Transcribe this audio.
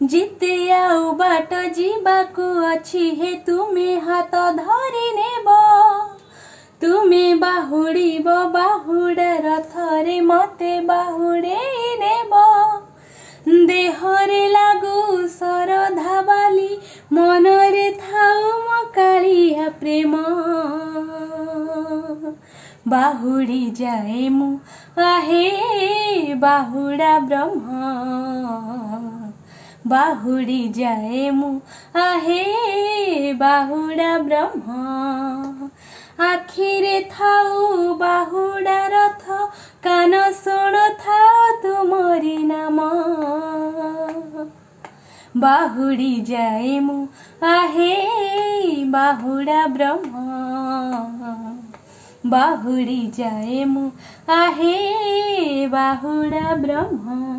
जिते आउ बाट जीवाकू अछि हे तुमे हाथ धरि नेब तुमे बाहुड़ीब बाहुड़ा रथरे मते बाहुड़ेई नेब देहरे लागू सरधा बाली मनरे थाउ म कालिया प्रेम बाहुड़ी जाए मु आहे बाहुड़ा ब्रह्म बाहुड़ी जाए मु आहे बाहुड़ा ब्रह्म आखिरे थाउ बाहुड़ा रथ कान शुण थाउ तुमरी नाम बाहुड़ी जाए मु आहे बाहुड़ा ब्रह्म बाहुड़ी जाए मु आहे बाहुड़ा ब्रह्म।